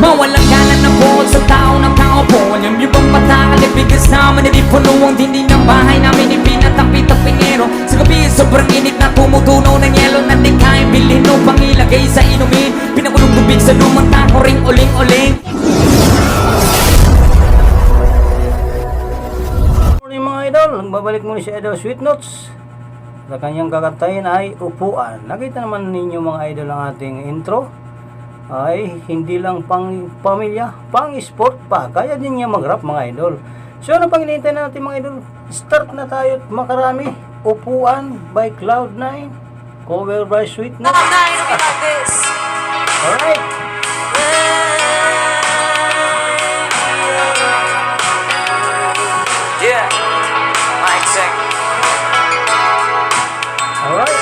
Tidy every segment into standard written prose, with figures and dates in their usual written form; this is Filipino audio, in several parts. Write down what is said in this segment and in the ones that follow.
Mawalang galang na buhol sa tao ng kaupo. Alam niyo bang patakal, ibigas naman, hindi puno ang dinding ng bahay namin, ipinatapit-tapingero. Sa gabi, sobrang init na tumutunaw ng yelo na di kaya bilhin o pangilagay sa inumin. Pinakulong tubig sa lumang tako, ring uling-uling. Morning mga idol, nagbabalik muli si Idol Sweet Notes. Sa kanyang kakantahin ay Upuan. Nakita naman ninyo mga idol ang ating intro ay hindi lang pang pamilya, pang sport pa. Kaya din niya mag-rap mga idol. So ano pang hinihintay natin mga idol? Start na tayo at makarami. Upuan by Cloud9, cover by Sweet Notes. Alright. Yeah, mic check. Alright.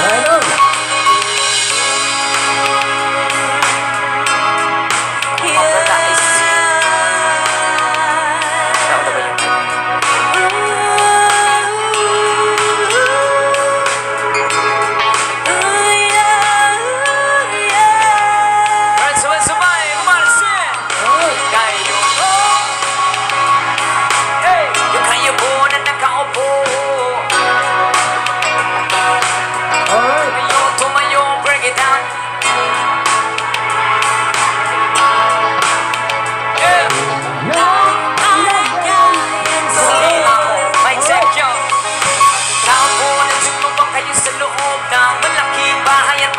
Right on.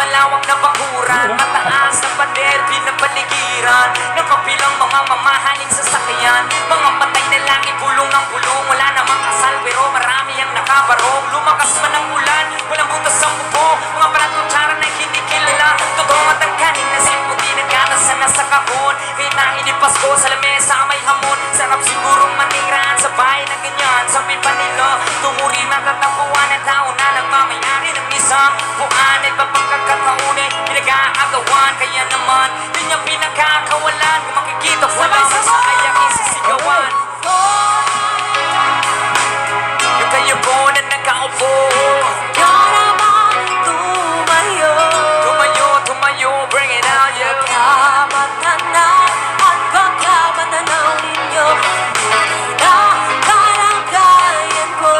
Malawak na bakuran, mataas na pader, pinapaligiran ng kabilang mga mamahaling sasakyan. Mga patay na langit, bulong ng bulong, wala namang kasal pero marami ang nakabarong. Lumakas man ang ulan, walang butas sa mubo, mga balat kutsara na hindi kilala. Totoo at ang kanin na simputi ng ganas na nasa kahon. Kahit na inipas ko sa lamesa may hamon, sarap sigurong maniraan sa bahay na ganyan. Sabi pa nila, tumurin na tatapuan ng tao na nagmamayari ng isang buwan. At papagkakataon pinag-aagawan, kaya naman yun yung pinagkakawalan. Kung makikita ko lang sa kaya isisigawan. Yung kayo po na nagkaupo, tumayo, tumayo, tumayo, bring it out, yeah. Pagkamatanaw at pagkamatanaw ninyo, hindi na kalagayan ko.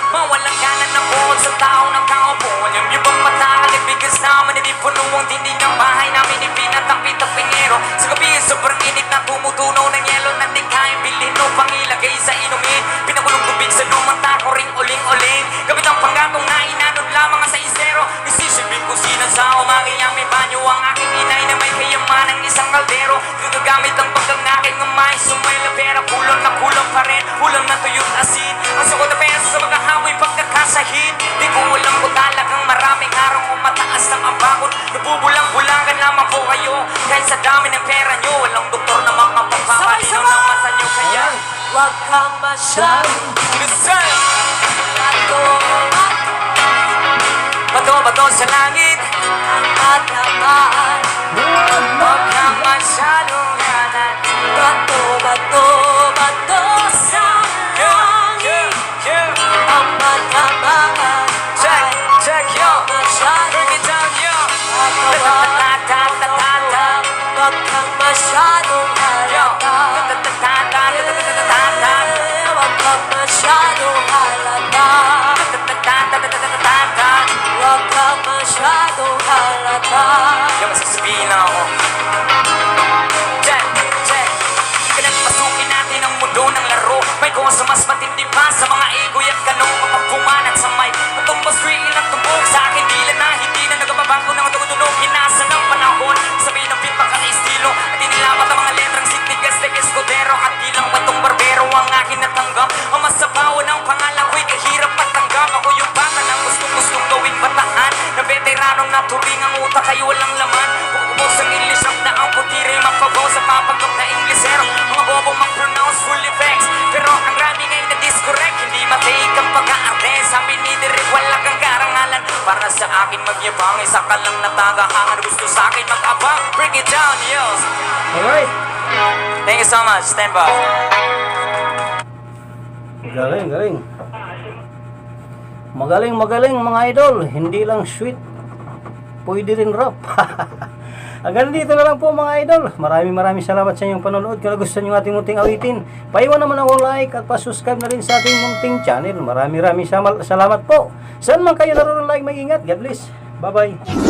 Mawalang galang na buhol sa tao ng kaupo. Alam niyo bang patakal, ibigas naman, hindi puno ang dinding ng bahay namin, ipinatapit-tapingero. Sa gabi, sobrang init na tumutunaw ng yelo na di kaya bilhin o pangilagay sa inumin. Pinakulong tubig sa lumang tako, ring uling-uling. Gamit ang panggatong na inanod lamang sa isero. Isisilbing kusinan sa umaga, may banyo ang aking inay na may kayamanang isang kaldero. Gagagamit ang pagkang aking umay, sumwela pera, kulang na kulang pa rin, ulam na tuyot asin. Ang sukot na pesa sa mga hamoy pagkakasahin. Di ko alam ko talagang maraming araw o mataas ng abakot. Nabubulang-bulangan lamang po kayo kahit sa dami ng pera nyo. Walang doktor na makapagpapadino ng mata nyo. Kaya Huwag kang masyadong listen! Bato-bato sa langit, matamaan. huwag kang masyadong ganan. Bato, bato, bato sa langit. Ang matamaan Check, check, yo! masyadong Bring it down, yo! matamaan. Ta-ta-ta-ta-ta-ta. Huwag kang masyadong Yo! halata. Ta-ta-ta-ta-ta-ta-ta. Huwag kang masyadong halata. Ta-ta-ta-ta-ta-ta-ta. Huwag kang masyadong halata. Yung sasabihin lang ako. Check, check. Pinagpasukin natin ang mundo ng laro. May kosa mas matindi pa sa mga ego at kanong kapagpuman at samay. Matumbas rin ang tumbok sa akin dila na hindi na nagababago ng tutunog. Hinasa ng panahon. Sabihin ng pitbaka na estilo. At inilapat ang mga letrang sitigas de escudero. At ilang kwentong barbero ang akin natanggap. Ang masabawan ng pangalan ko'y kahirap matanggap. Ako yung bata na gustong gawing bataan. Na veteranong naturing ang utak ay walang laman. Pagkubos ang English rap na ang putire. Mapabaw sa papagap na Inglesero. Mga bobong mag-pronounce full effects. Pero ang rhyming ay na-discorrect. Hindi matake ang pag-aarte. Sabi ni Derek wala kang karangalan. Para sa akin magyabang, isa ka lang natagahangan. Gusto sa akin mag-abang. Break it down, yo! Alright. Thank you so much. Stand by. Galing, galing. Magaling mga idol, hindi lang sweet, pwede rin rap. Hanggang dito na lang po mga idol. Maraming salamat sa inyong panonood. Kung gusto nyo ating munting awitin, paiwan naman ako like at pa-subscribe na rin sa ating munting channel. Maraming salamat po. Saan man kayo naroon, like, mag-ingat. God bless. Bye-bye.